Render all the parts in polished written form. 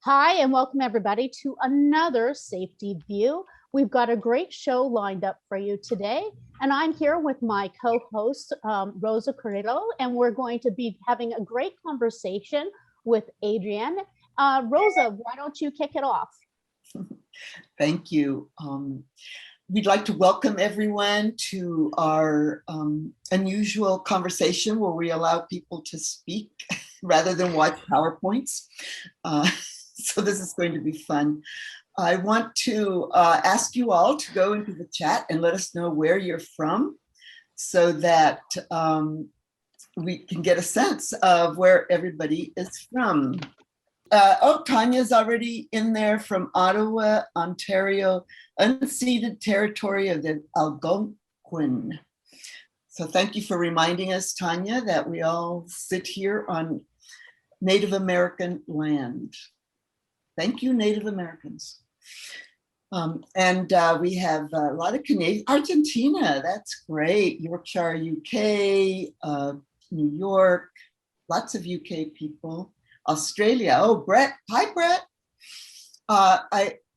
Hi, and welcome everybody to another Safety View. We've got a great show lined up for you today, and I'm here with my co-host, Rosa Carrillo, and we're going to be having a great conversation with Adriènne. Rosa, why don't you kick it off? Thank you. We'd like to welcome everyone to our unusual conversation where we allow people to speak rather than watch PowerPoints. So this is going to be fun. I want to ask you all to go into the chat and let us know where you're from so that we can get a sense of where everybody is from. Tanya's already in there from Ottawa, Ontario, unceded territory of the Algonquin. So thank you for reminding us, Tanya, that we all sit here on Native American land. Thank you, Native Americans. We have a lot of Canadian, Argentina, that's great. Yorkshire, UK, New York, lots of UK people. Australia, oh, Brett, hi, Brett.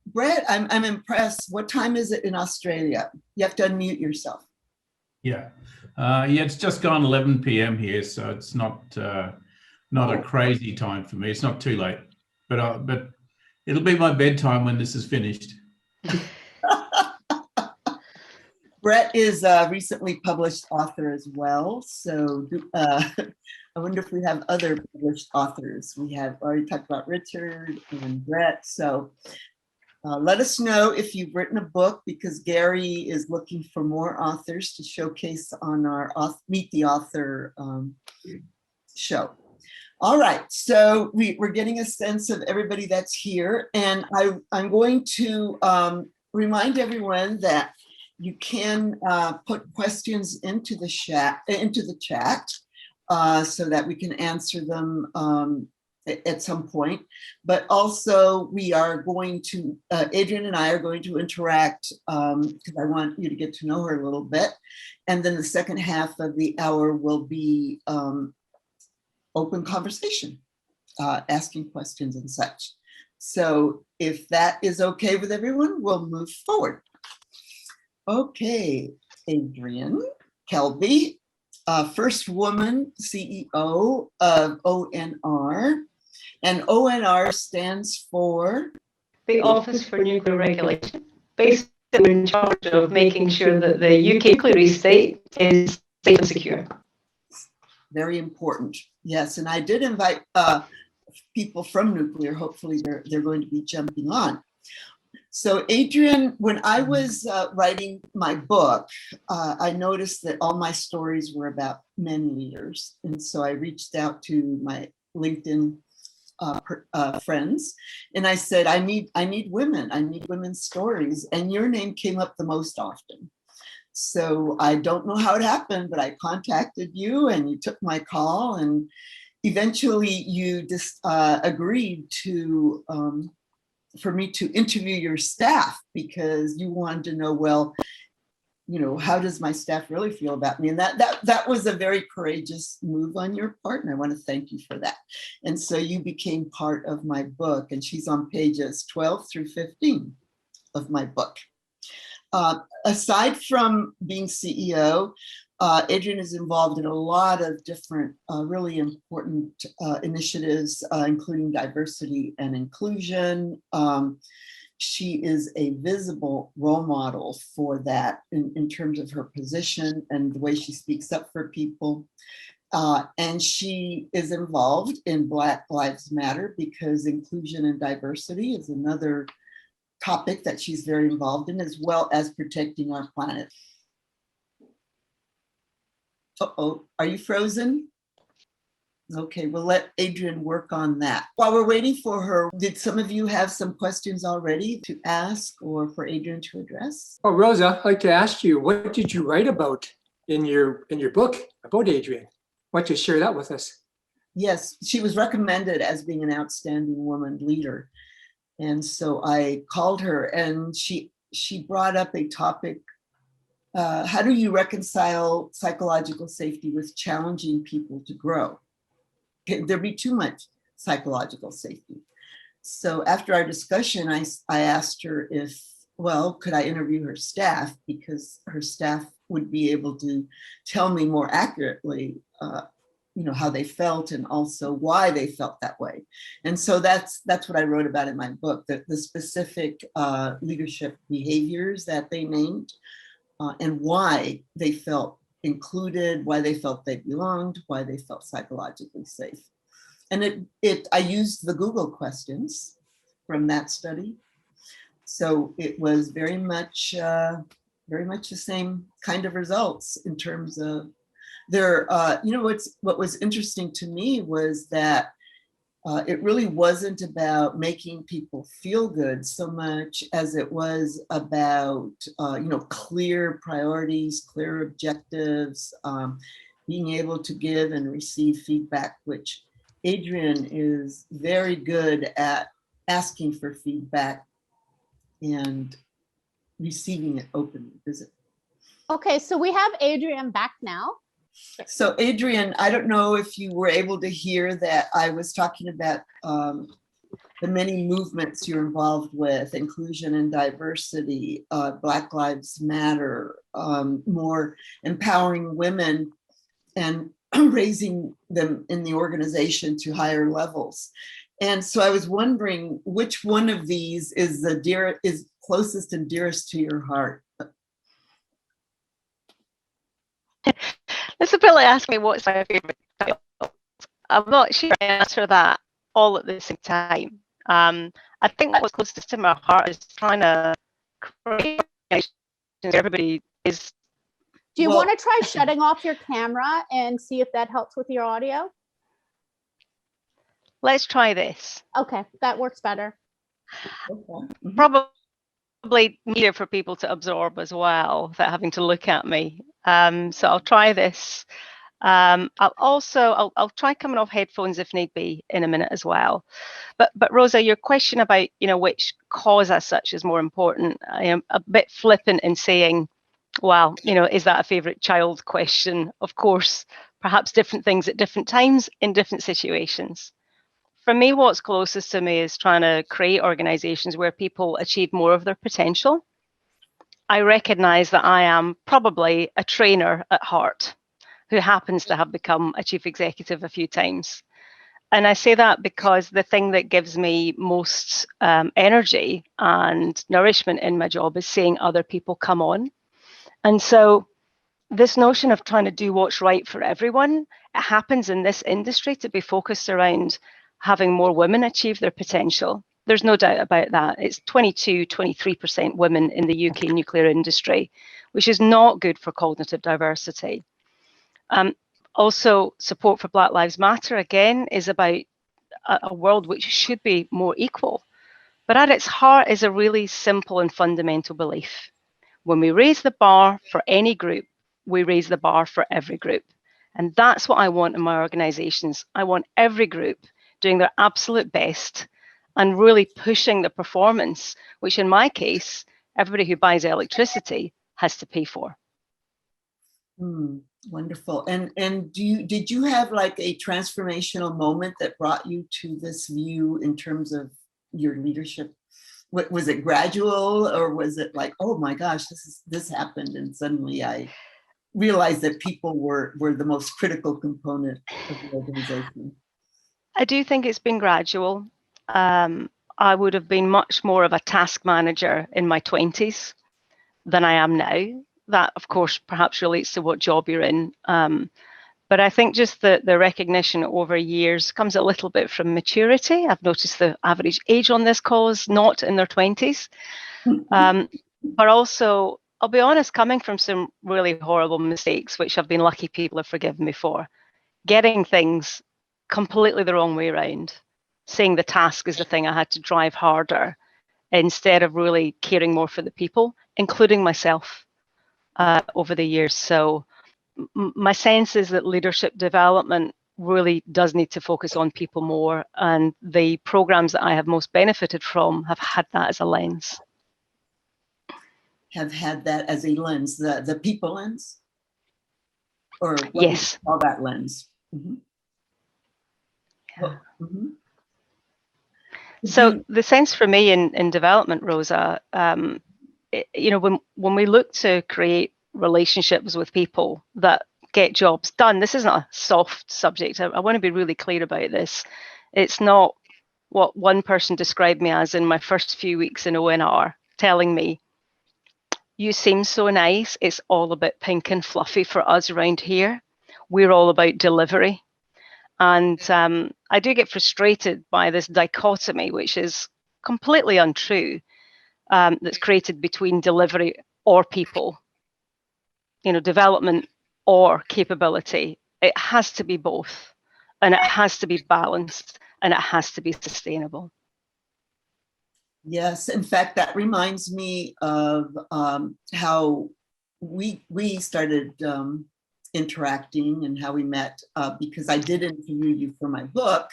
Brett, I'm impressed. What time is it in Australia? You have to unmute yourself. Yeah, it's just gone 11 p.m. here, so it's not a crazy time for me. It's not too late, but it'll be my bedtime when this is finished. Brett is a recently published author as well, so I wonder if we have other published authors. We have already talked about Richard and Brett, so let us know if you've written a book, because Gary is looking for more authors to showcase on our Meet the Author show. All right, so we're getting a sense of everybody that's here, and I'm going to remind everyone that you can put questions into the chat so that we can answer them at some point. But also we are going to, Adrian and I are going to interact because I want you to get to know her a little bit. And then the second half of the hour will be open conversation, asking questions and such. So if that is okay with everyone, we'll move forward. Okay, Adriènne Kelbie, first woman CEO of ONR, and ONR stands for? The Office for Nuclear Regulation. Basically, we're in charge of making sure that the UK nuclear estate is safe and secure. Very important, yes, and I did invite people from nuclear. Hopefully they're going to be jumping on. So Adrian, when I was writing my book, I noticed that all my stories were about men leaders. And so I reached out to my LinkedIn friends and I said, I need women, I need women's stories. And your name came up the most often. So I don't know how it happened, but I contacted you and you took my call, and eventually you just agreed to for me to interview your staff, because you wanted to know, well, you know, how does my staff really feel about me? And that was a very courageous move on your part, and I want to thank you for that. And so you became part of my book, and she's on pages 12 through 15 of my book. Aside from being CEO, Adrian is involved in a lot of different really important initiatives, including diversity and inclusion. She is a visible role model for that in terms of her position and the way she speaks up for people. And she is involved in Black Lives Matter, because inclusion and diversity is another topic that she's very involved in, as well as protecting our planet. Uh-oh, are you frozen? Okay, we'll let Adrian work on that. While we're waiting for her, did some of you have some questions already to ask or for Adrian to address? Oh, Rosa, I'd like to ask you, what did you write about in your book about Adriènne? Why don't you share that with us? Yes, she was recommended as being an outstanding woman leader. And so I called her, and she brought up a topic. How do you reconcile psychological safety with challenging people to grow? Can there be too much psychological safety? so after our discussion, I asked her if, well, could I interview her staff, because her staff would be able to tell me more accurately, how they felt and also why they felt that way. And so that's what I wrote about in my book, the specific leadership behaviors that they named, and why they felt included, why they felt they belonged, why they felt psychologically safe. And I used the Google questions from that study. So it was very much the same kind of results in terms of their, what was interesting to me was that it really wasn't about making people feel good so much as it was about, clear priorities, clear objectives, being able to give and receive feedback, which Adrian is very good at asking for feedback and receiving it openly. Okay, so we have Adrian back now. So Adrian, I don't know if you were able to hear that I was talking about the many movements you're involved with, inclusion and diversity, Black Lives Matter, more empowering women and raising them in the organization to higher levels. And so I was wondering which one of these is closest and dearest to your heart. This is really asking me what's my favorite child. I'm not sure I answer that all at the same time. I think what's closest to my heart is trying to create everybody is. Do you want to try shutting off your camera and see if that helps with your audio? Let's try this. Okay, that works better. Okay. Probably easier for people to absorb as well without having to look at me. So I'll try this. I'll try coming off headphones if need be in a minute as well. But Rosa, your question about which cause as such is more important, I am a bit flippant in saying, well, is that a favorite child question? Of course, perhaps different things at different times in different situations. For me, what's closest to me is trying to create organizations where people achieve more of their potential. I recognize that I am probably a trainer at heart who happens to have become a chief executive a few times. And I say that because the thing that gives me most energy and nourishment in my job is seeing other people come on. And so this notion of trying to do what's right for everyone, it happens in this industry to be focused around having more women achieve their potential. There's no doubt about that. It's 23% women in the UK nuclear industry, which is not good for cognitive diversity. Also, support for Black Lives Matter, again, is about a world which should be more equal. But at its heart is a really simple and fundamental belief. When we raise the bar for any group, we raise the bar for every group. And that's what I want in my organizations. I want every group doing their absolute best and really pushing the performance, which in my case, everybody who buys electricity has to pay for. Wonderful. And did you have like a transformational moment that brought you to this view in terms of your leadership? What was it, gradual, or was it like, oh my gosh, this happened and suddenly I realized that people were the most critical component of the organization? I do think it's been gradual. I would have been much more of a task manager in my 20s than I am now. That, of course, perhaps relates to what job you're in. But I think just the recognition over years comes a little bit from maturity. I've noticed the average age on this call is not in their 20s. But also, I'll be honest, coming from some really horrible mistakes, which I've been lucky people have forgiven me for, getting things completely the wrong way around, saying the task is the thing I had to drive harder instead of really caring more for the people, including myself over the years. So my sense is that leadership development really does need to focus on people more, and the programs that I have most benefited from have had that as a lens. Have had that as a lens, the people lens? Or what yes. do you call that lens? Yeah. So the sense for me in development, Rosa, you know, when we look to create relationships with people that get jobs done, this isn't a soft subject. I want to be really clear about this. It's not what one person described me as in my first few weeks in ONR, telling me, you seem so nice. It's all about pink and fluffy for us around here. We're all about delivery. And I do get frustrated by this dichotomy, which is completely untrue, that's created between delivery or people, you know, development or capability. It has to be both, and it has to be balanced, and it has to be sustainable. Yes, in fact, that reminds me of how we started interacting and how we met, because I did interview you for my book.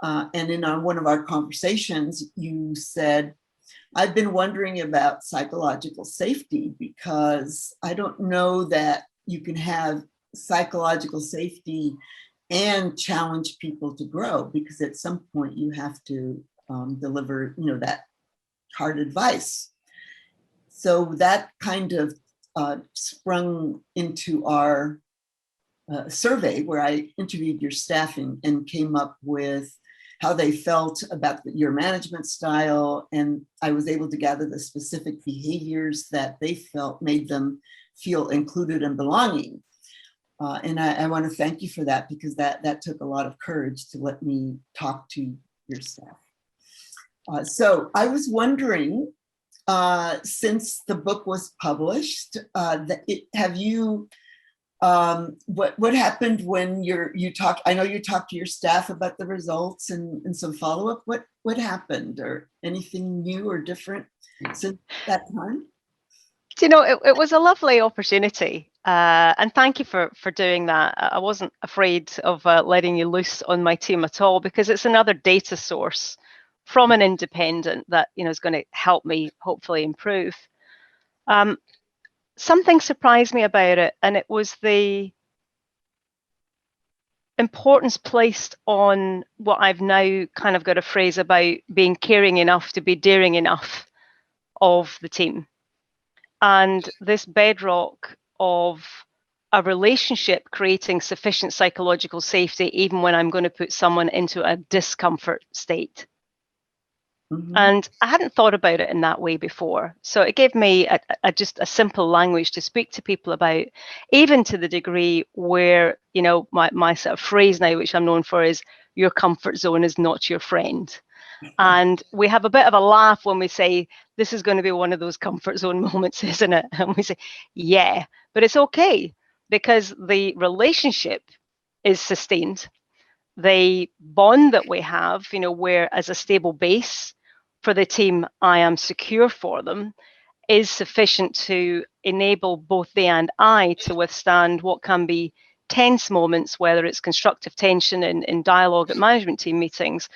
And in one of our conversations, you said, I've been wondering about psychological safety because I don't know that you can have psychological safety and challenge people to grow, because at some point you have to deliver, you know, that hard advice. So that kind of sprung into our survey where I interviewed your staff and came up with how they felt about your management style. And I was able to gather the specific behaviors that they felt made them feel included and belonging. And I want to thank you for that, because that took a lot of courage to let me talk to your staff. So I was wondering, since the book was published, have you, what happened when you talked? I know you talked to your staff about the results and some follow-up. What happened, or anything new or different since that time? You know, it was a lovely opportunity, and thank you for doing that. I wasn't afraid of letting you loose on my team at all, because it's another data source from an independent that, you know, is going to help me hopefully improve. Something surprised me about it, and it was the importance placed on what I've now kind of got a phrase about being caring enough to be daring enough of the team. And this bedrock of a relationship creating sufficient psychological safety, even when I'm going to put someone into a discomfort state. Mm-hmm. And I hadn't thought about it in that way before. So it gave me just a simple language to speak to people about, even to the degree where, you know, my sort of phrase now, which I'm known for, is your comfort zone is not your friend. And we have a bit of a laugh when we say, this is going to be one of those comfort zone moments, isn't it? And we say, yeah, but it's okay, because the relationship is sustained. The bond that we have, you know, where as a stable base for the team, I am secure for them, is sufficient to enable both they and I to withstand what can be tense moments, whether it's constructive tension in dialogue at management team meetings,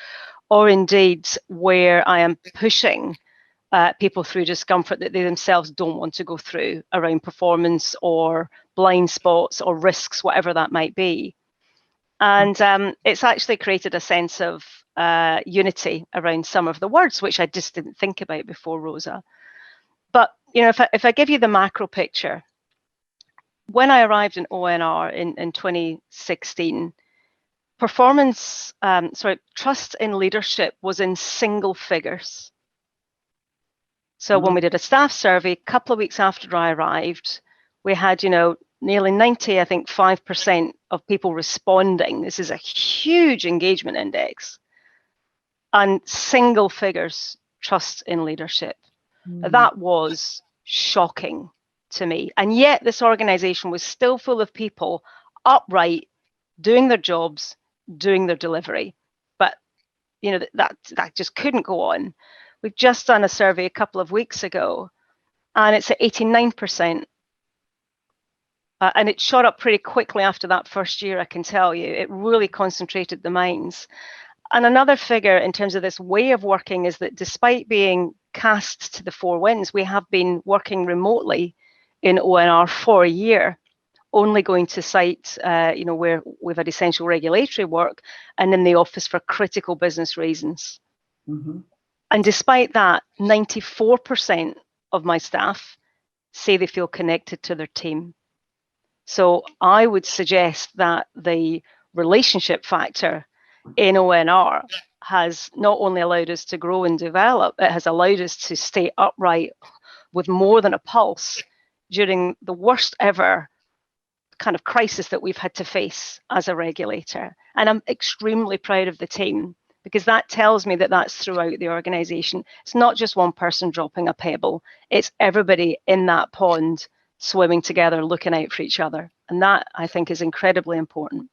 or indeed where I am pushing people through discomfort that they themselves don't want to go through around performance or blind spots or risks, whatever that might be. And it's actually created a sense of unity around some of the words, which I just didn't think about before, Rosa. But, you know, if I give you the macro picture, when I arrived in ONR in 2016, trust in leadership was in single figures. So when we did a staff survey, a couple of weeks after I arrived, we had, you know, nearly 5% of people responding. This is a huge engagement index. And single figures trust in leadership. That was shocking to me. And yet this organization was still full of people upright, doing their jobs, doing their delivery. But, you know, that just couldn't go on. We've just done a survey a couple of weeks ago, and it's at 89%. And it shot up pretty quickly after that first year, I can tell you. It really concentrated the minds. And another figure in terms of this way of working is that despite being cast to the four winds, we have been working remotely in ONR for a year, only going to site, you know, where we've had essential regulatory work, and in the office for critical business reasons. Mhm. And despite that, 94% of my staff say they feel connected to their team. So I would suggest that the relationship factor in ONR has not only allowed us to grow and develop, it has allowed us to stay upright with more than a pulse during the worst ever kind of crisis that we've had to face as a regulator. And I'm extremely proud of the team, because that tells me that that's throughout the organization. It's not just one person dropping a pebble, it's everybody in that pond swimming together, looking out for each other. And that, I think, is incredibly important.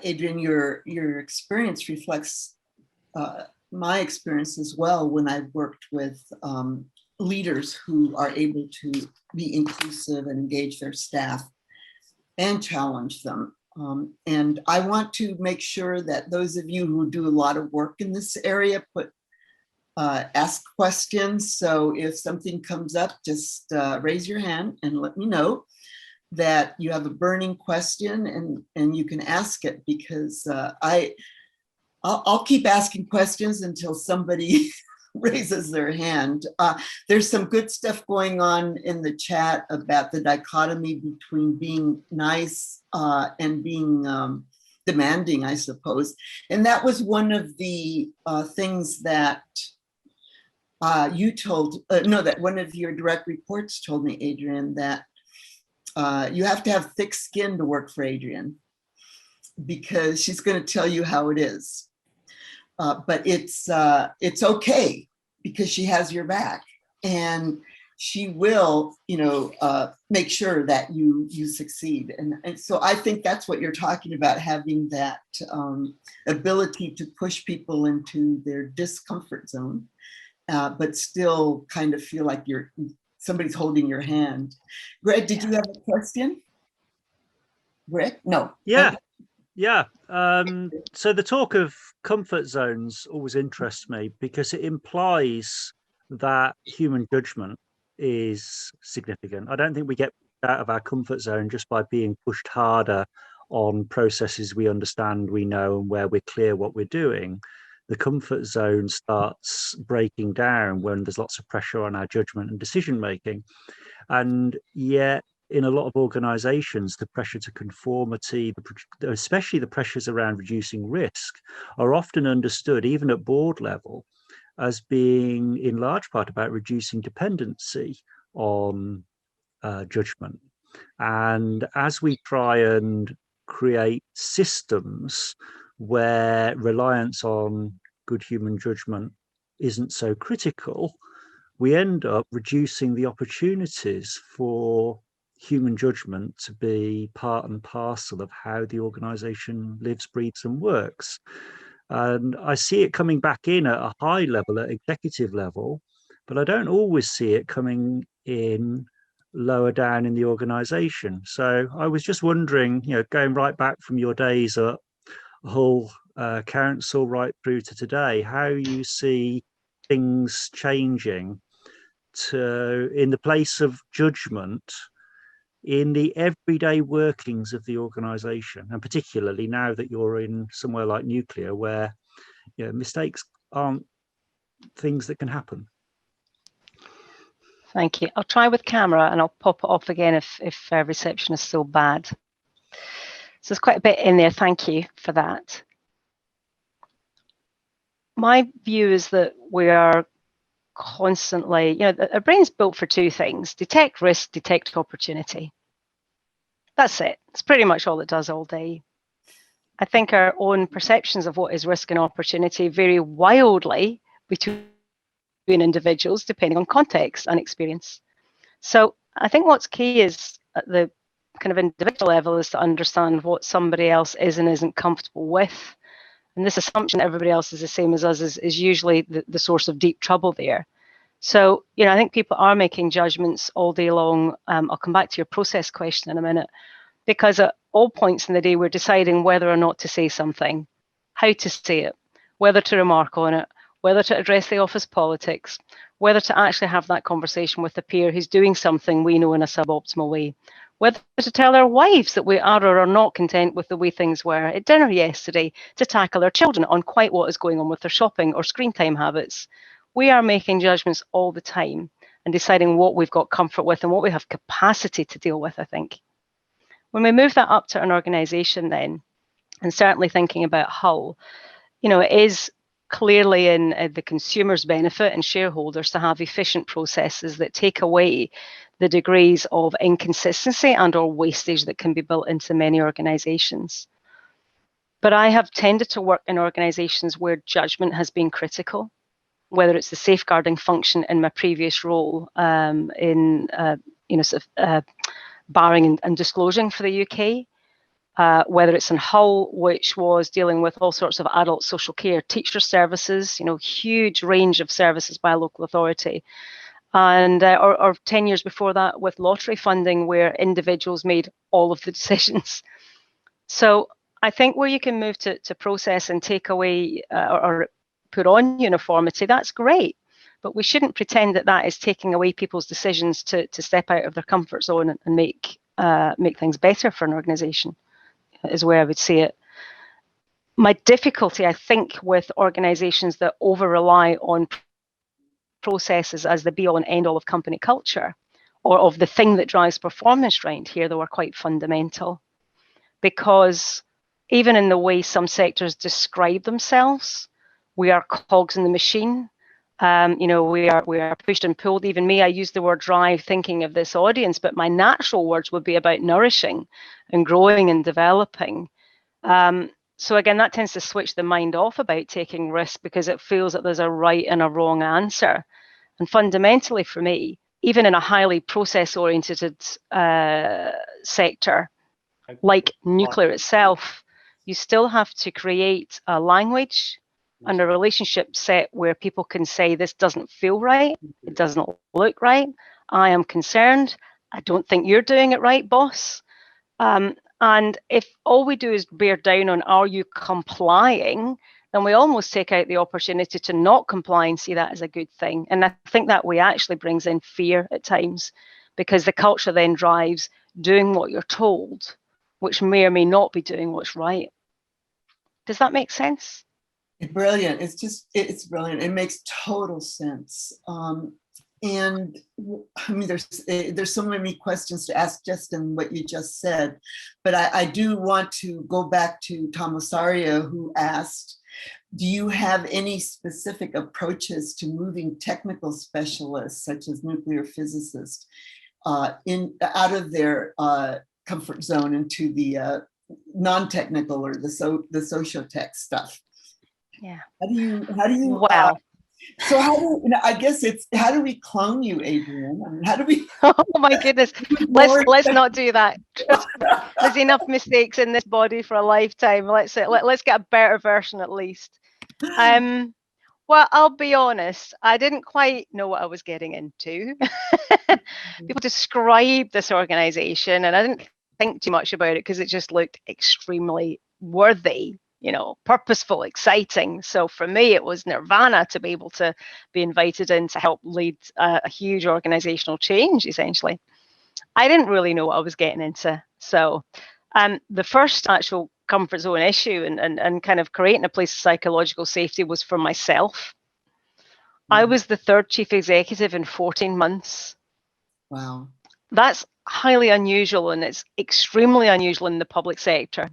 Adrian, your experience reflects my experience as well when I've worked with leaders who are able to be inclusive and engage their staff and challenge them. And I want to make sure that those of you who do a lot of work in this area ask questions. So if something comes up, just raise your hand and let me know that you have a burning question, and you can ask it, because I'll keep asking questions until somebody raises their hand. There's some good stuff going on in the chat about the dichotomy between being nice and being demanding, I suppose. And that was one of the things that you told, that one of your direct reports told me, Adrian, that you have to have thick skin to work for Adrienne, because she's going to tell you how it is. But it's okay, because she has your back, and she will, make sure that you succeed. And so I think that's what you're talking about, having that ability to push people into their discomfort zone, but still kind of feel like somebody's holding your hand. Greg, did you have a question? Greg? No. Yeah. So the talk of comfort zones always interests me, because it implies that human judgment is significant. I don't think we get out of our comfort zone just by being pushed harder on processes we understand, we know, and where we're clear what we're doing. The comfort zone starts breaking down when there's lots of pressure on our judgment and decision making. And yet, in a lot of organizations, the pressure to conformity, especially the pressures around reducing risk, are often understood, even at board level, as being in large part about reducing dependency on judgment. And as we try and create systems where reliance on good human judgment isn't so critical, we end up reducing the opportunities for human judgment to be part and parcel of how the organization lives, breathes, and works. And I see it coming back in at a high level, at executive level, but I don't always see it coming in lower down in the organization. So I was just wondering, going right back from your days at Hull Council right through to today, how you see things changing in the place of judgment in the everyday workings of the organization, and particularly now that you're in somewhere like nuclear, where mistakes aren't things that can happen. Thank you. I'll try with camera, and I'll pop it off again if reception is still bad. So there's quite a bit in there. Thank you for that. My view is that we are constantly, our brain's built for two things: detect risk, detect opportunity. That's it. It's pretty much all it does all day. I think our own perceptions of what is risk and opportunity vary wildly between individuals, depending on context and experience. So I think what's key is at the kind of individual level is to understand what somebody else is and isn't comfortable with. And this assumption that everybody else is the same as us is usually the source of deep trouble there. So, I think people are making judgments all day long. I'll come back to your process question in a minute, because at all points in the day, we're deciding whether or not to say something, how to say it, whether to remark on it, whether to address the office politics, whether to actually have that conversation with a peer who's doing something we know in a suboptimal way, whether to tell our wives that we are or are not content with the way things were at dinner yesterday, to tackle our children on quite what is going on with their shopping or screen time habits. We are making judgments all the time and deciding what we've got comfort with and what we have capacity to deal with, I think. When we move that up to an organisation then, and certainly thinking about Hull, it is clearly in the consumer's benefit and shareholders to have efficient processes that take away the degrees of inconsistency and or wastage that can be built into many organisations. But I have tended to work in organisations where judgment has been critical, whether it's the safeguarding function in my previous role in barring and disclosing for the UK, whether it's in Hull, which was dealing with all sorts of adult social care, teacher services, huge range of services by a local authority. And or 10 years before that with lottery funding, where individuals made all of the decisions. So I think where you can move to process and take away or put on uniformity, that's great. But we shouldn't pretend that that is taking away people's decisions to step out of their comfort zone and make things better for an organisation, is where I would see it. My difficulty, I think, with organisations that over-rely on processes as the be-all and end-all of company culture, or of the thing that drives performance right here, though, are quite fundamental. Because even in the way some sectors describe themselves, we are cogs in the machine. We are pushed and pulled. Even me, I use the word drive thinking of this audience, but my natural words would be about nourishing and growing and developing. So again, that tends to switch the mind off about taking risks because it feels that there's a right and a wrong answer. And fundamentally for me, even in a highly process-oriented sector, like nuclear itself, you still have to create a language and a relationship set where people can say, this doesn't feel right, it doesn't look right, I am concerned, I don't think you're doing it right, boss. And if all we do is bear down on, are you complying, then we almost take out the opportunity to not comply and see that as a good thing. And I think that way actually brings in fear at times, because the culture then drives doing what you're told, which may or may not be doing what's right. Does that make sense? Brilliant. It's brilliant. It makes total sense. And I mean, there's so many questions to ask just in what you just said, but I do want to go back to Tom Osario, who asked, do you have any specific approaches to moving technical specialists, such as nuclear physicists, out of their comfort zone into the non-technical or the sociotech stuff? Yeah. How do you? Wow. So I guess it's, how do we clone you, Adrienne? I mean, how do we? Oh my goodness. Let's not do that. There's enough mistakes in this body for a lifetime. Let's get a better version at least. Well, I'll be honest, I didn't quite know what I was getting into. People describe this organization and I didn't think too much about it because it just looked extremely worthy, purposeful, exciting. So for me, it was nirvana to be able to be invited in to help lead a huge organizational change, essentially. I didn't really know what I was getting into. So the first actual comfort zone issue and kind of creating a place of psychological safety was for myself. I was the third chief executive in 14 months. Wow. That's highly unusual, and it's extremely unusual in the public sector.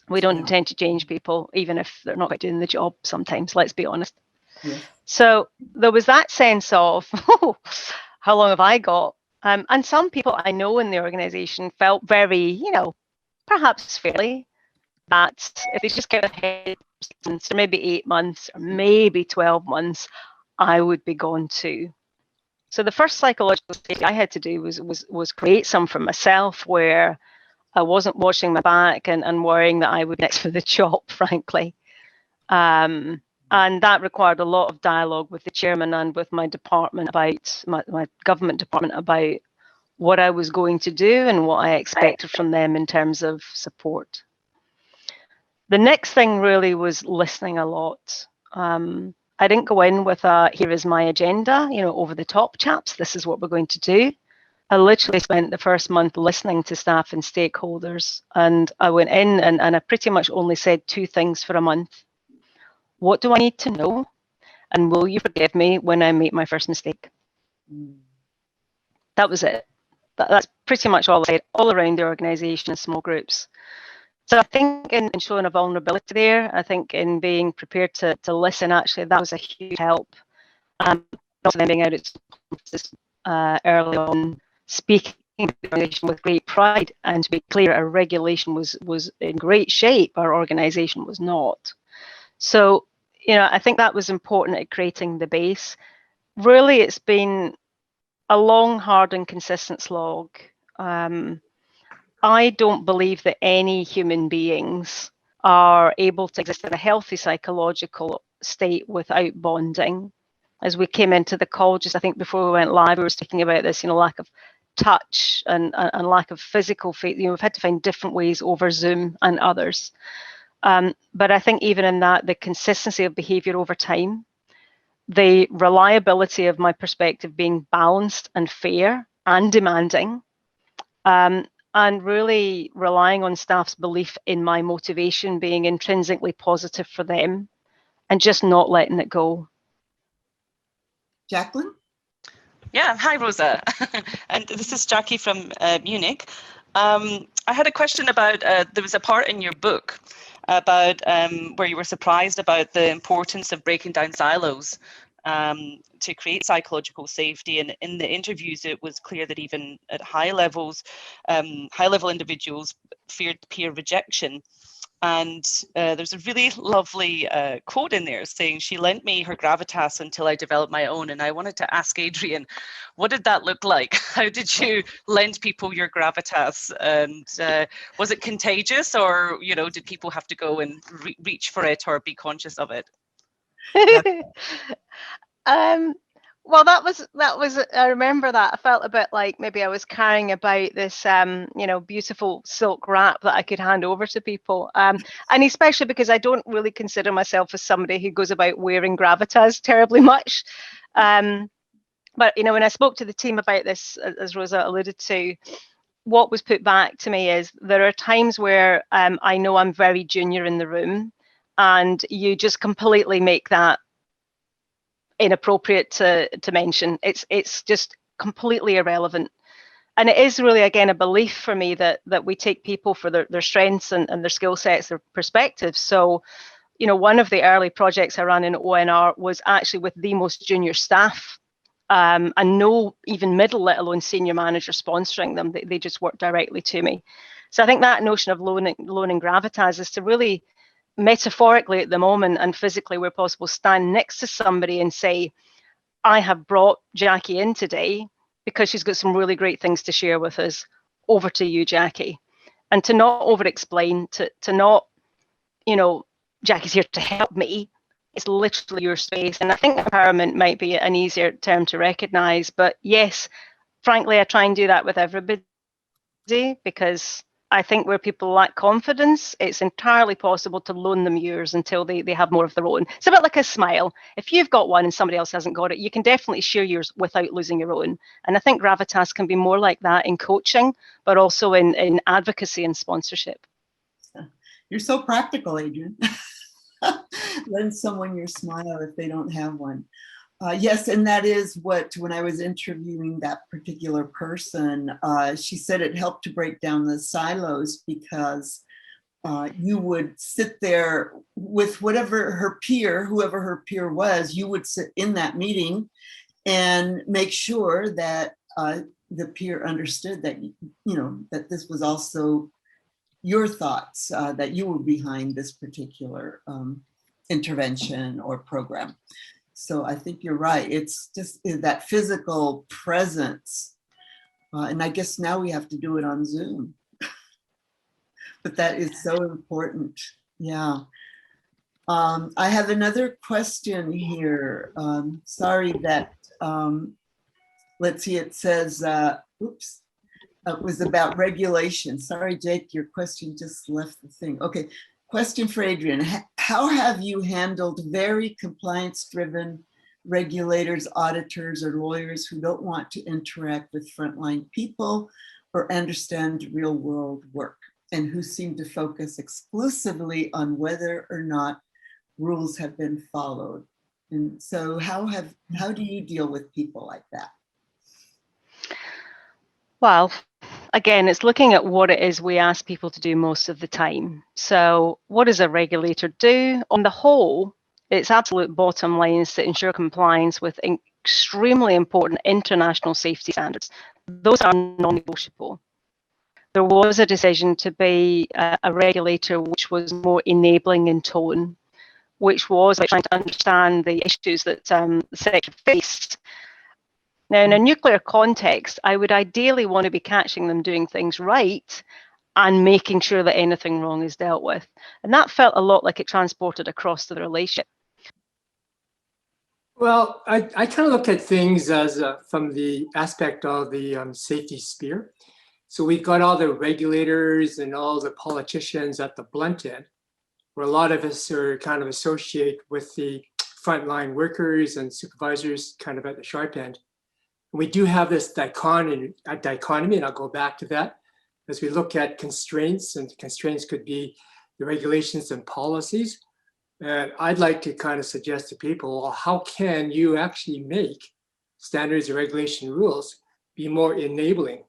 We don't tend to change people, even if they're not quite doing the job sometimes, let's be honest. Yes. So there was that sense of, how long have I got? And some people I know in the organization felt very, perhaps fairly, that if they just get ahead, or maybe 8 months, or maybe 12 months, I would be gone too. So the first psychological safety I had to do was create some for myself where I wasn't watching my back and worrying that I would be next for the chop, frankly. And that required a lot of dialogue with the chairman and with my department about, my government department, about what I was going to do and what I expected from them in terms of support. The next thing really was listening a lot. I didn't go in with here is my agenda, over the top, chaps, this is what we're going to do. I literally spent the first month listening to staff and stakeholders, and I went in and I pretty much only said two things for a month. What do I need to know? And will you forgive me when I make my first mistake? That was it. That's pretty much all I said, all around the organisation in small groups. So I think in showing a vulnerability there, I think in being prepared to listen, actually, that was a huge help. Also then being out at early on, speaking to the organisation with great pride, and to be clear, our regulation was in great shape, our organisation was not. So, you know, I think that was important at creating the base. Really, it's been a long, hard and consistent slog. I don't believe that any human beings are able to exist in a healthy psychological state without bonding. As we came into the call, just I think before we went live, we were speaking about this, you know, lack of touch and lack of physical, you know, we've had to find different ways over Zoom and others. But I think even in that, the consistency of behavior over time, the reliability of my perspective being balanced and fair and demanding, and really relying on staff's belief in my motivation being intrinsically positive for them and just not letting it go. Jacqueline? Yeah, hi, Rosa. And this is Jackie from Munich. I had a question about, there was a part in your book about where you were surprised about the importance of breaking down silos to create psychological safety. And in the interviews, it was clear that even at high levels, high-level individuals feared peer rejection. And there's a really lovely quote in there saying, "She lent me her gravitas until I developed my own." And I wanted to ask Adrian, what did that look like? How did you lend people your gravitas? And was it contagious, or, you know, did people have to go and reach for it or be conscious of it? Well, that was I remember that I felt a bit like maybe I was carrying about this you know, beautiful silk wrap that I could hand over to people, and especially because I don't really consider myself as somebody who goes about wearing gravitas terribly much, but you know, when I spoke to the team about this, as Rosa alluded to, what was put back to me is there are times where I know I'm very junior in the room, and you just completely make that inappropriate to mention. It's just completely irrelevant. And it is really, again, a belief for me that we take people for their strengths and their skill sets, their perspectives. So, you know, one of the early projects I ran in ONR was actually with the most junior staff, and no even middle, let alone senior manager sponsoring them. They just work directly to me. So I think that notion of loaning gravitas is to really, metaphorically at the moment and physically where possible, stand next to somebody and say, I have brought Jackie in today because she's got some really great things to share with us. Over to you, Jackie. And to not over explain, to not, you know, Jackie's here to help me. It's literally your space. And I think empowerment might be an easier term to recognize. But yes, frankly, I try and do that with everybody, because I think where people lack confidence, it's entirely possible to loan them yours until they have more of their own. It's a bit like a smile. If you've got one and somebody else hasn't got it, you can definitely share yours without losing your own. And I think gravitas can be more like that in coaching, but also in advocacy and sponsorship. You're so practical, Adrian. Lend someone your smile if they don't have one. Yes, and that is what, when I was interviewing that particular person, she said it helped to break down the silos, because you would sit there with whatever her peer, whoever her peer was, you would sit in that meeting and make sure that the peer understood that, you know, that this was also your thoughts, that you were behind this particular intervention or program. So I think you're right. It's just that physical presence. And I guess now we have to do it on Zoom. But that is so important. Yeah. I have another question here. Sorry that, let's see, it says, oops, it was about regulation. Sorry, Jake, your question just left the thing. Okay. Question for Adrian. How have you handled very compliance-driven regulators, auditors, or lawyers who don't want to interact with frontline people or understand real world work, and who seem to focus exclusively on whether or not rules have been followed. And so how do you deal with people like that? Well, again, it's looking at what it is we ask people to do most of the time. So what does a regulator do? On the whole, its absolute bottom line is to ensure compliance with extremely important international safety standards. Those are non-negotiable. There was a decision to be a regulator which was more enabling in tone, which was like trying to understand the issues that the sector faced. Now, in a nuclear context, I would ideally want to be catching them doing things right and making sure that anything wrong is dealt with. And that felt a lot like it transported across to the relationship. Well, I kind of look at things as from the aspect of the safety sphere. So we've got all the regulators and all the politicians at the blunt end, where a lot of us are kind of associate with the frontline workers and supervisors kind of at the sharp end. And we do have this dichotomy, and I'll go back to that as we look at constraints, and constraints could be the regulations and policies. And I'd like to kind of suggest to people, well, how can you actually make standards and regulation rules be more enabling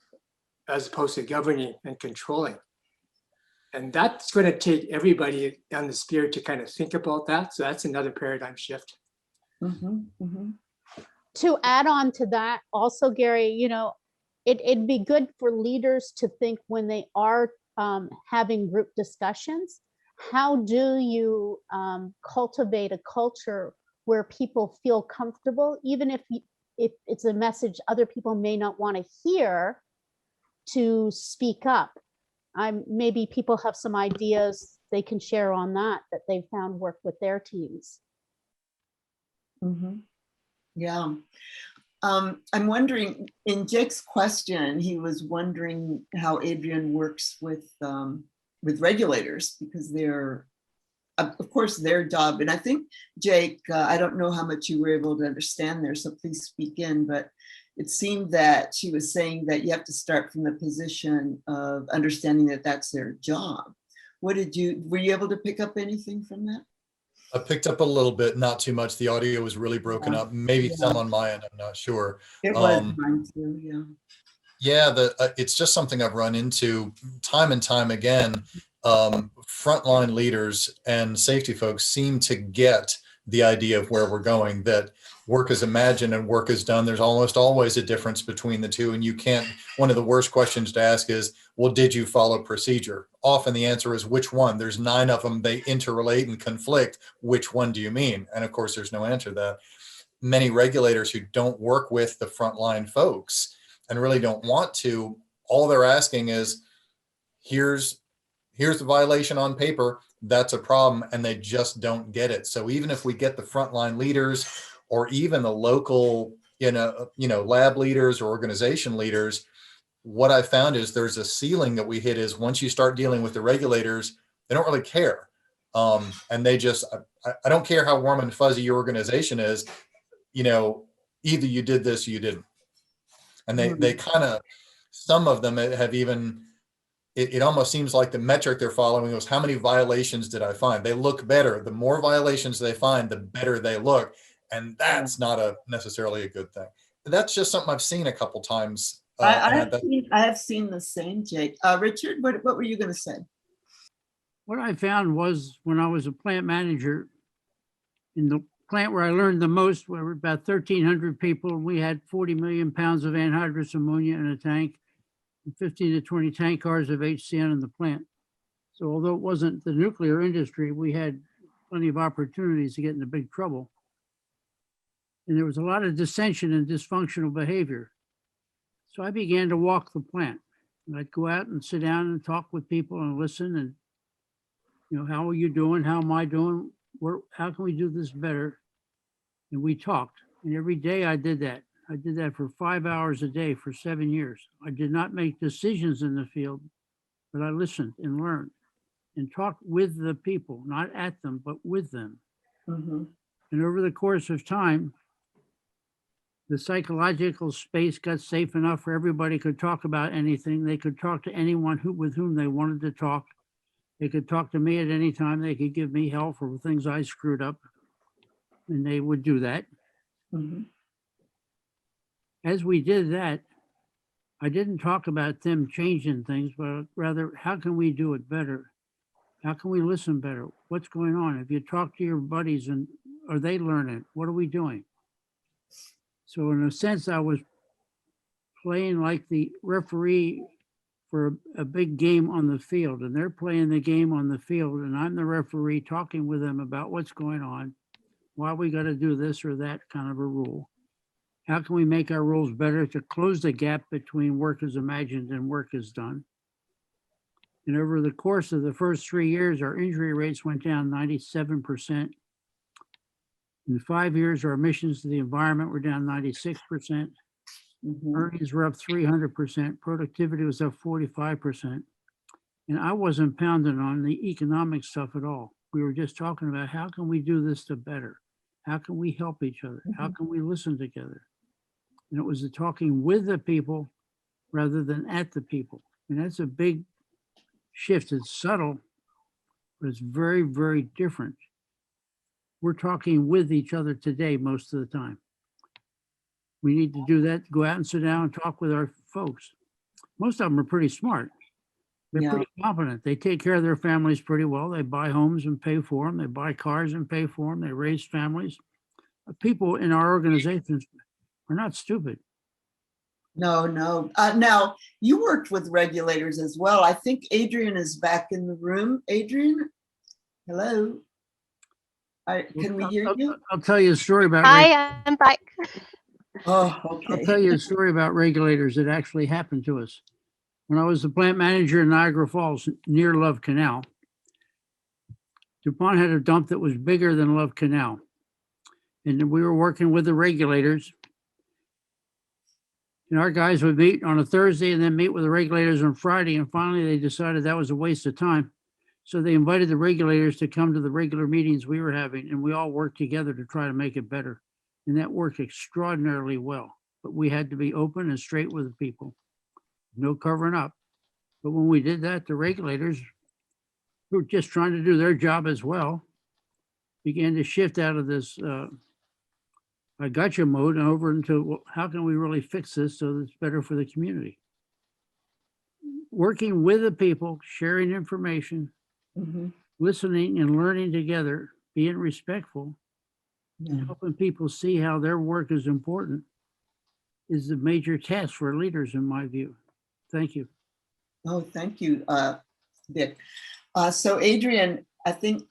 as opposed to governing and controlling? And that's going to take everybody on the sphere to kind of think about that. So that's another paradigm shift. To add on to that also, Gary, you know, it'd be good for leaders to think when they are having group discussions, how do you cultivate a culture where people feel comfortable, even if it's a message other people may not want to hear, to speak up? Maybe people have some ideas they can share on that they've found work with their teams. Yeah. I'm wondering, in Jake's question, he was wondering how Adrian works with regulators, because they're, of course, their job. And I think, Jake, I don't know how much you were able to understand there, so please speak in, but it seemed that she was saying that you have to start from the position of understanding that that's their job. Were you able to pick up anything from that? I picked up a little bit, not too much. The audio was really broken up. Maybe some on my end, I'm not sure. It was mine too, yeah. Yeah, it's just something I've run into time and time again. Frontline leaders and safety folks seem to get the idea of where we're going, that work is imagined and work is done. There's almost always a difference between the two. And you can't, one of the worst questions to ask is, well, did you follow procedure? Often the answer is, which one? There's 9 of them. They interrelate and conflict. Which one do you mean? And of course, there's no answer to that. Many regulators who don't work with the frontline folks and really don't want to, all they're asking is, here's the violation on paper. That's a problem, and they just don't get it. So even if we get the frontline leaders, or even the local, lab leaders or organization leaders, what I found is there's a ceiling that we hit is once you start dealing with the regulators, they don't really care. And they just, I don't care how warm and fuzzy your organization is, either you did this or you didn't. And they kind of, some of them have even, it almost seems like the metric they're following was how many violations did I find? They look better. The more violations they find, the better they look. And that's not necessarily a good thing. That's just something I've seen a couple times. I have seen the same, Jake. Richard, what were you going to say? What I found was when I was a plant manager in the plant where I learned the most, we were about 1,300 people, and we had 40 million pounds of anhydrous ammonia in a tank, and 15 to 20 tank cars of HCN in the plant. So although it wasn't the nuclear industry, we had plenty of opportunities to get into big trouble. And there was a lot of dissension and dysfunctional behavior. So I began to walk the plant. And I'd go out and sit down and talk with people and listen and, how are you doing? How am I doing? How can we do this better? And we talked. And every day I did that. I did that for 5 hours a day for 7 years. I did not make decisions in the field, but I listened and learned and talked with the people, not at them, but with them. And over the course of time, The psychological space got safe enough where everybody could talk about anything. They could talk to anyone with whom they wanted to talk. They could talk to me at any time. They could give me hell for things I screwed up, and they would do that. Mhm. As we did that, I didn't talk about them changing things, but rather, how can we do it better? How can we listen better? What's going on? If you talk to your buddies, and are they learning? What are we doing? So in a sense, I was playing like the referee for a big game on the field, and they're playing the game on the field, and I'm the referee talking with them about what's going on, why we got to do this or that kind of a rule. How can we make our rules better to close the gap between work as imagined and work as done? And over the course of the first 3 years, our injury rates went down 97%. In 5 years, our emissions to the environment were down 96%. Mhm. Earnings were up 300%. Productivity was up 45%. And I wasn't pounding on the economic stuff at all. We were just talking about how can we do this to better? How can we help each other? How can we listen together? And it was the talking with the people rather than at the people. And that's a big shift. It's subtle, but it's very, very different. We're talking with each other today most of the time. We need to do that, go out and sit down and talk with our folks. Most of them are pretty smart. They're Yeah. pretty competent. They take care of their families pretty well. They buy homes and pay for them. They buy cars and pay for them. They raise families. People in our organizations are not stupid. No, no. Now, you worked with regulators as well. I think Adrian is back in the room. Adrian, hello. Can we hear you? I'll tell you a story about. Hi, I'm back. Oh, I'll okay. tell you a story about regulators that actually happened to us. When I was the plant manager in Niagara Falls near Love Canal, DuPont had a dump that was bigger than Love Canal. And we were working with the regulators. And our guys would meet on a Thursday and then meet with the regulators on Friday. And finally, they decided that was a waste of time. So they invited the regulators to come to the regular meetings we were having, and we all worked together to try to make it better. And that worked extraordinarily well. But we had to be open and straight with the people. No covering up. But when we did that, the regulators, who were just trying to do their job as well, began to shift out of this I gotcha mode and over into, well, how can we really fix this so that it's better for the community? Working with the people, sharing information, Mhm. listening and learning together, being respectful, Yeah. and helping people see how their work is important is the major task for leaders, in my view. Thank you. Oh, thank you, Dick. So Adrian, I think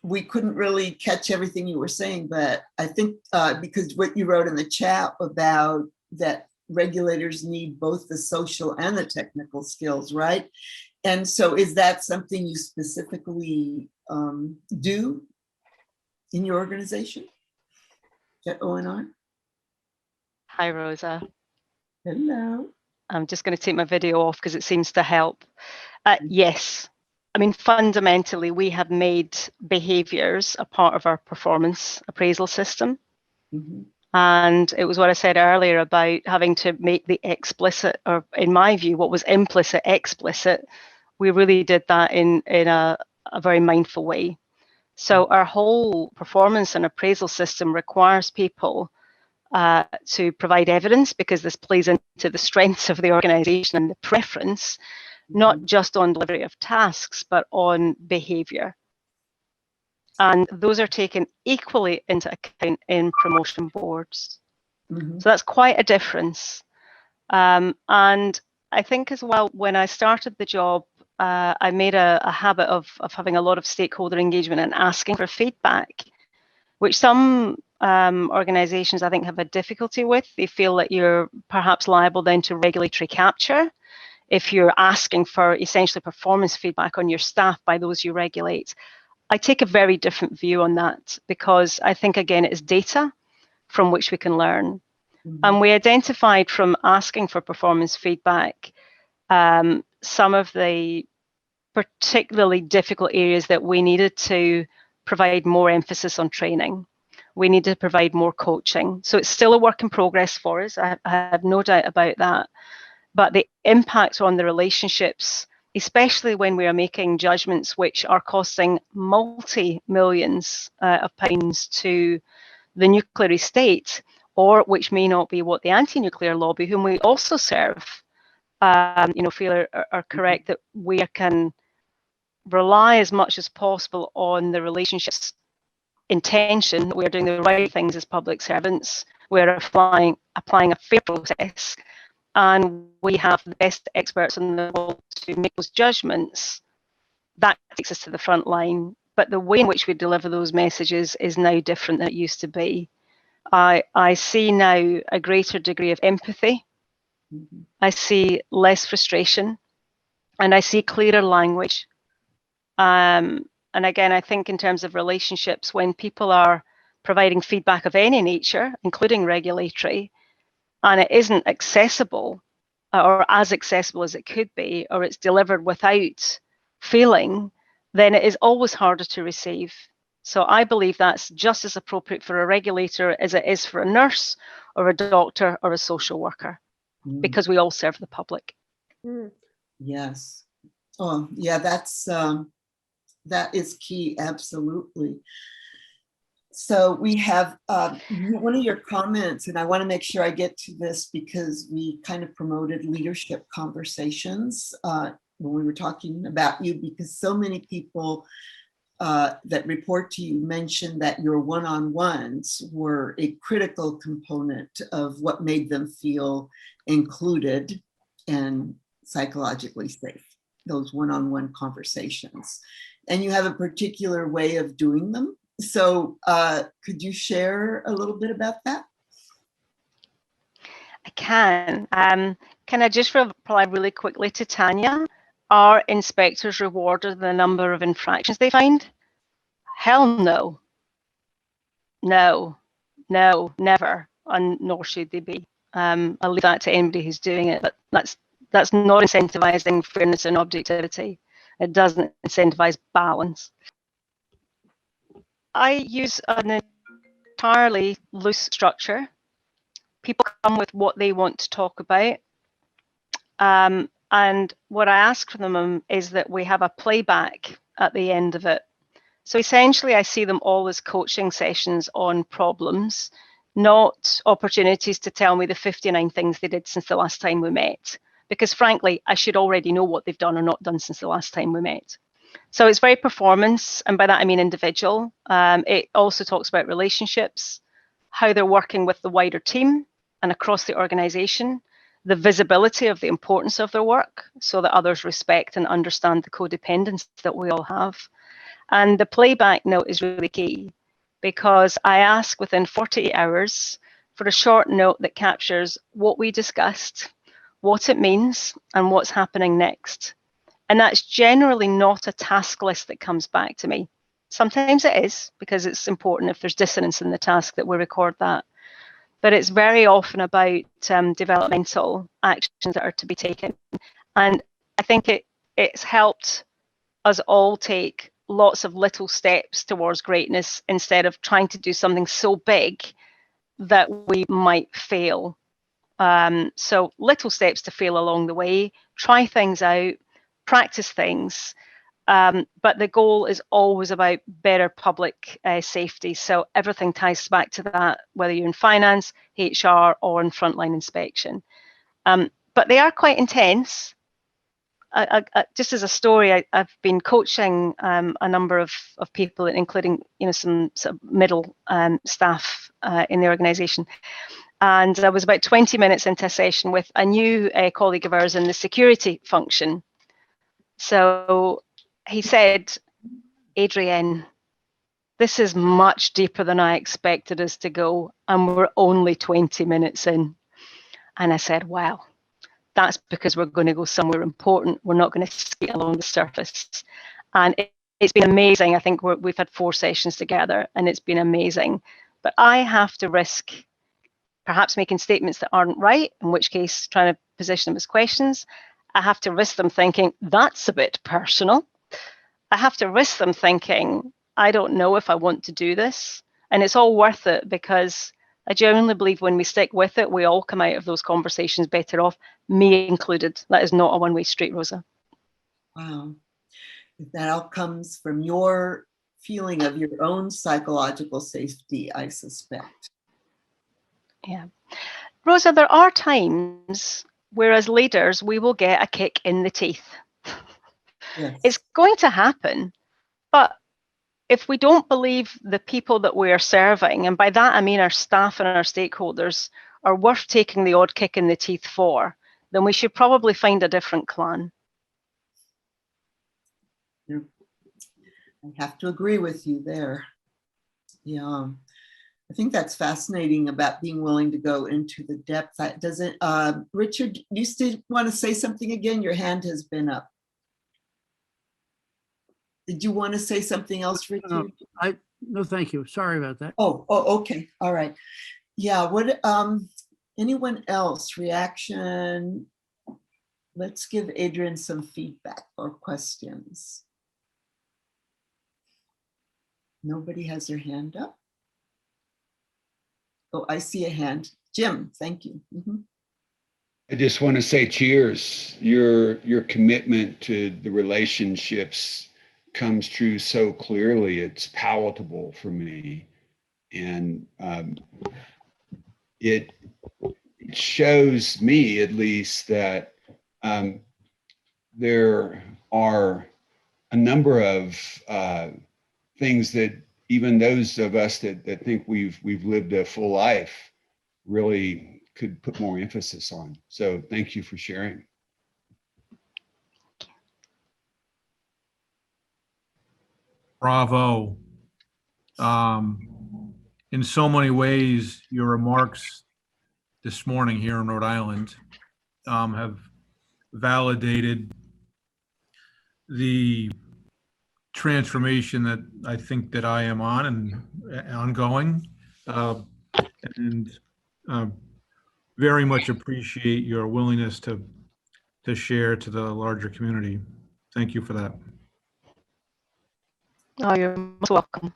we couldn't really catch everything you were saying, but I think because what you wrote in the chat about that regulators need both the social and the technical skills, right? And so is that something you specifically do in your organization at ONR? Hi, Rosa. Hello. I'm just going to take my video off because it seems to help. Yes. I mean, fundamentally, we have made behaviors a part of our performance appraisal system. Mm-hmm. And it was what I said earlier about having to make the explicit, or in my view, what was implicit, explicit. We really did that in a very mindful way. So our whole performance and appraisal system requires people to provide evidence, because this plays into the strengths of the organization and the preference, not just on delivery of tasks, but on behavior. And those are taken equally into account in promotion boards. Mm-hmm. So that's quite a difference. And I think as well, when I started the job, I made a habit of having a lot of stakeholder engagement and asking for feedback, which some organizations I think have a difficulty with. They feel that you're perhaps liable then to regulatory capture if you're asking for essentially performance feedback on your staff by those you regulate. I take a very different view on that, because I think, again, it is data from which we can learn. Mm-hmm. And we identified from asking for performance feedback some of the particularly difficult areas that we needed to provide more emphasis on training. we need to provide more coaching. So it's still a work in progress for us. I have no doubt about that. But the impact on the relationships, especially when we are making judgments which are costing multi-millions of pounds to the nuclear estate, or which may not be what the anti-nuclear lobby, whom we also serve, feel are correct, that we can rely as much as possible on the relationships intention. We're doing the right things as public servants. We're applying a fair process, and we have the best experts in the world to make those judgments. That takes us to the front line. But the way in which we deliver those messages is now different than it used to be. I see now a greater degree of empathy. I see less frustration, and I see clearer language. And again, I think in terms of relationships, when people are providing feedback of any nature, including regulatory, and it isn't accessible or as accessible as it could be, or it's delivered without feeling, then it is always harder to receive. So I believe that's just as appropriate for a regulator as it is for a nurse or a doctor or a social worker, because we all serve the public. Yes. Oh, yeah, that is key, absolutely. So we have one of your comments, and I want to make sure I get to this because we kind of promoted leadership conversations when we were talking about you, because so many people that report to you mentioned that your one-on-ones were a critical component of what made them feel included and psychologically safe, those one-on-one conversations. And you have a particular way of doing them. So could you share a little bit about that? I can. Can I just reply really quickly to Tanya? Are inspectors rewarded the number of infractions they find? Hell no. No, never, and nor should they be. I'll leave that to anybody who's doing it, but that's not incentivizing fairness and objectivity. It doesn't incentivize balance. I use an entirely loose structure. People come with what they want to talk about. And what I ask from them is that we have a playback at the end of it. So essentially, I see them all as coaching sessions on problems, not opportunities to tell me the 59 things they did since the last time we met. Because frankly, I should already know what they've done or not done since the last time we met. So it's very performance, and by that I mean individual. It also talks about relationships, how they're working with the wider team and across the organization, the visibility of the importance of their work so that others respect and understand the codependence that we all have. And the playback note is really key, because I ask within 48 hours for a short note that captures what we discussed, what it means, and what's happening next. And that's generally not a task list that comes back to me. Sometimes it is, because it's important if there's dissonance in the task that we record that. But it's very often about developmental actions that are to be taken. And I think it's helped us all take lots of little steps towards greatness instead of trying to do something so big that we might fail. So little steps to fail along the way, try things out, practice things, but the goal is always about better public safety. So everything ties back to that, whether you're in finance, HR, or in frontline inspection. But they are quite intense. Just as a story, I've been coaching a number of people, including some sort of middle staff in the organisation. And I was about 20 minutes into a session with a new colleague of ours in the security function. So he said, Adrienne, this is much deeper than I expected us to go, and we're only 20 minutes in. And I said, wow, that's because we're going to go somewhere important. We're not going to skate along the surface. And it's been amazing. I think we've had 4 sessions together, and it's been amazing. But I have to risk perhaps making statements that aren't right, in which case trying to position them as questions. I have to risk them thinking, that's a bit personal. I have to risk them thinking, I don't know if I want to do this. And it's all worth it, because I genuinely believe when we stick with it, we all come out of those conversations better off, me included. That is not a one-way street, Rosa. Wow. That all comes from your feeling of your own psychological safety, I suspect. Yeah. Rosa, there are times where as leaders, we will get a kick in the teeth. Yes. It's going to happen, but if we don't believe the people that we are serving, and by that I mean our staff and our stakeholders, are worth taking the odd kick in the teeth for, then we should probably find a different clan. I have to agree with you there. Yeah. I think that's fascinating about being willing to go into the depth. That doesn't, Richard, you still want to say something again? Your hand has been up. Did you want to say something else, Richard? No, thank you. Sorry about that. Oh, okay. All right. Yeah. What, anyone else? Reaction? Let's give Adrian some feedback or questions. Nobody has their hand up. Oh, I see a hand. Jim, thank you. I just want to say cheers. Your commitment to the relationships comes through so clearly. It's palatable for me. And it shows me, at least, that there are a number of things that even those of us that think we've lived a full life really could put more emphasis on. So thank you for sharing. Bravo. In so many ways, your remarks this morning here in Rhode Island have validated the transformation that I think that I am on and ongoing, and very much appreciate your willingness to share to the larger community. Thank you for that. Oh, you're most welcome.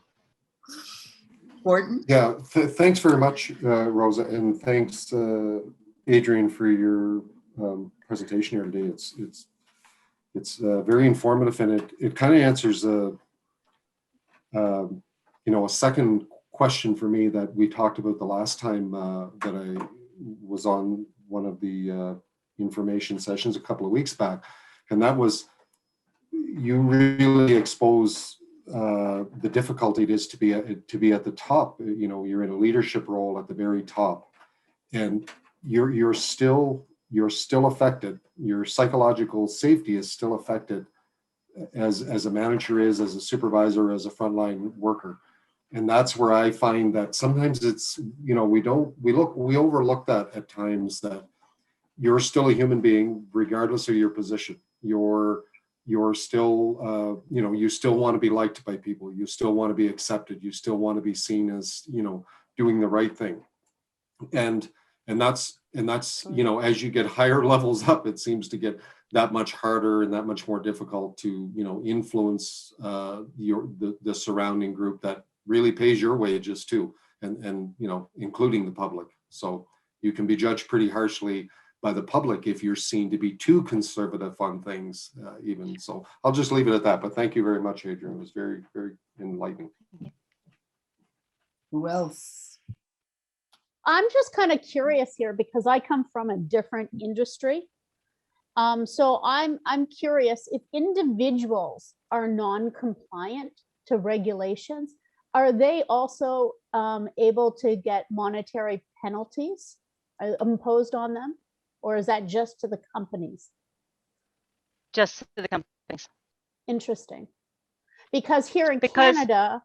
Gordon? Yeah, thanks very much, Rosa, and thanks, Adrian, for your presentation here today. It's very informative, and it kind of answers a second question for me that we talked about the last time that I was on one of the information sessions a couple of weeks back, and that was, you really expose the difficulty it is to be at the top. You know, you're in a leadership role at the very top, and you're still affected. Your psychological safety is still affected as a manager is, as a supervisor, as a frontline worker. And that's where I find that sometimes it's, we overlook that at times, that you're still a human being regardless of your position. You're still, you still want to be liked by people. You still want to be accepted. You still want to be seen as, doing the right thing. And that's, as you get higher levels up, it seems to get that much harder and that much more difficult to, influence the surrounding group that really pays your wages too. And, including the public. So you can be judged pretty harshly by the public if you're seen to be too conservative on things, even. So I'll just leave it at that. But thank you very much, Adrian. It was very, very enlightening. Who else? I'm just kind of curious here because I come from a different industry. So I'm curious, if individuals are non-compliant to regulations, are they also able to get monetary penalties imposed on them? Or is that just to the companies? Just to the companies. Interesting. Because here in Canada,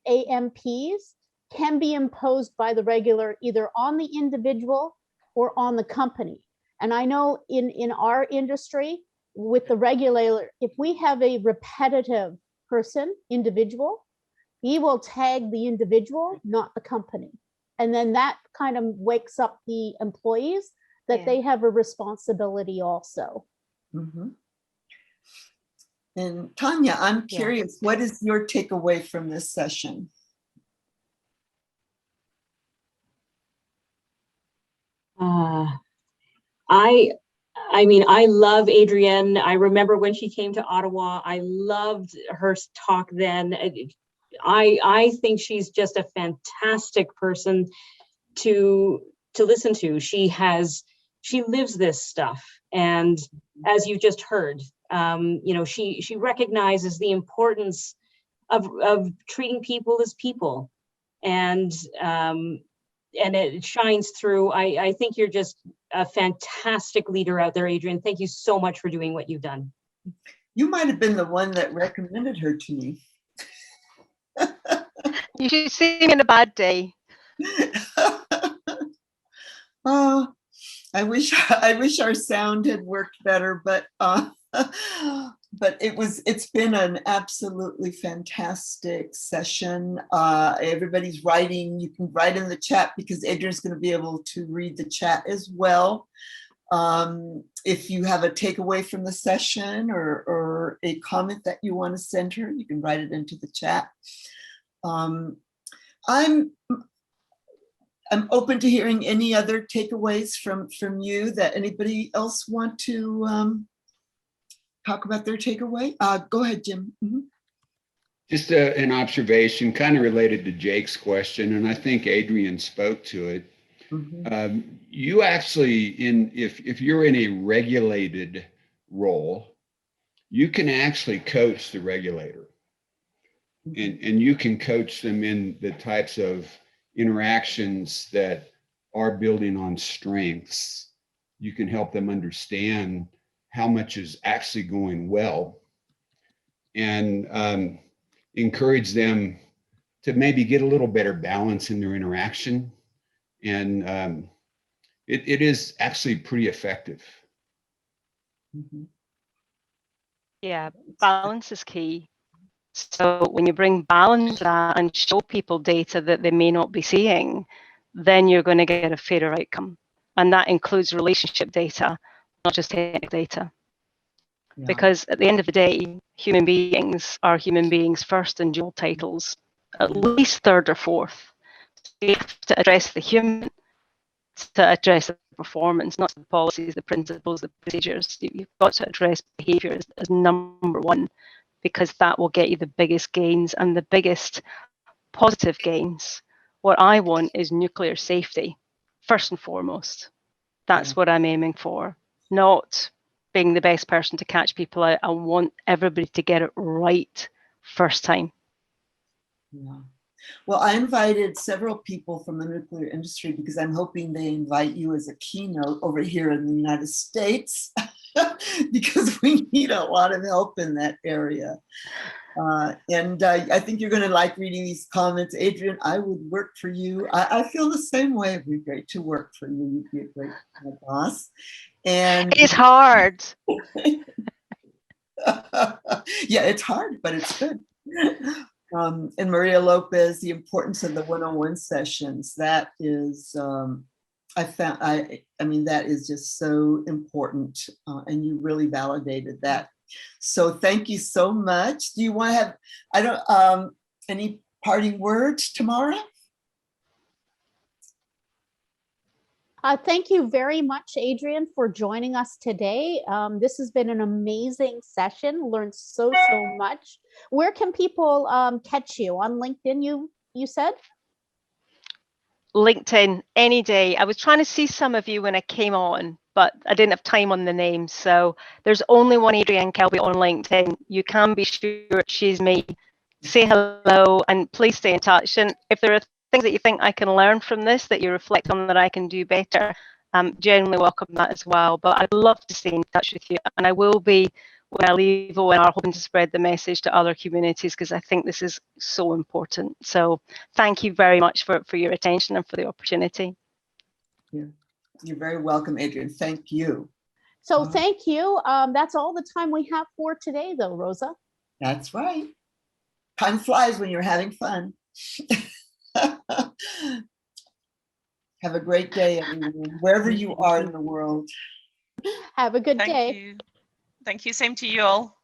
AMPs can be imposed by the regulator either on the individual or on the company. And I know in our industry with the regulator, if we have a repetitive individual, he will tag the individual, not the company. And then that kind of wakes up the employees that they have a responsibility also. Mm-hmm. And Tanya, I'm Yeah. curious, what is your takeaway from this session? I mean, I love Adrienne. I remember when she came to Ottawa, I loved her talk then. I think she's just a fantastic person to listen to. She lives this stuff. And as you just heard, you know, she recognizes the importance of treating people as people. And it shines through. I think you're just a fantastic leader out there, Adrienne. Thank you so much for doing what you've done. You might have been the one that recommended her to me. You should see me in a bad day. Oh, I wish our sound had worked better, but it's been an absolutely fantastic session. Everybody's writing. You can write in the chat because Adrian's going to be able to read the chat as well. If you have a takeaway from the session or a comment that you want to send her, you can write it into the chat. I'm open to hearing any other takeaways from you that anybody else want to talk about their takeaway. Go ahead, Jim. Mm-hmm. Just an observation kind of related to Jake's question, and I think Adrian spoke to it. Mm-hmm. You actually, if you're in a regulated role, you can actually coach the regulator. Mm-hmm. And you can coach them in the types of interactions that are building on strengths. You can help them understand how much is actually going well and encourage them to maybe get a little better balance in their interaction. And it is actually pretty effective. Mm-hmm. Yeah, balance is key. So when you bring balance to that and show people data that they may not be seeing, then you're going to get a fairer outcome. And that includes relationship data, not just technical data. Yeah. Because at the end of the day, human beings are human beings first in job titles, at least third or fourth. So you have to address the human to address the performance, not the policies, the principles, the procedures. You've got to address behavior as number one, because that will get you the biggest gains and the biggest positive gains. What I want is nuclear safety, first and foremost. That's what I'm aiming for, not being the best person to catch people out. I want everybody to get it right first time. Yeah. Well, I invited several people from the nuclear industry because I'm hoping they invite you as a keynote over here in the United States because we need a lot of help in that area. And I think you're going to like reading these comments. Adrian, I would work for you. I feel the same way. It'd be great to work for you. You'd be a great boss. And it's hard. Yeah, it's hard, but it's good. And Maria Lopez, the importance of the one-on-one sessions. That is, I mean, that is just so important. And you really validated that. So thank you so much. Do you want to have, any parting words, Tamara? Thank you very much, Adrian, for joining us today. This has been an amazing session. Learned so much. Where can people catch you? On LinkedIn, you said? LinkedIn, any day. I was trying to see some of you when I came on, but I didn't have time on the names. So there's only one Adrian Kelby on LinkedIn. You can be sure she's me. Say hello and please stay in touch. And if there are things that you think I can learn from this, that you reflect on that I can do better, genuinely welcome that as well. But I'd love to stay in touch with you. And I will be, when I leave ONR, hoping to spread the message to other communities, because I think this is so important. So thank you very much for your attention and for the opportunity. Yeah. You're very welcome, Adrian. Thank you. So thank you. That's all the time we have for today, though, Rosa. That's right. Time flies when you're having fun. Have a great day, everyone, wherever you are in the world. Have a good day. Thank you. Thank you. Same to you all.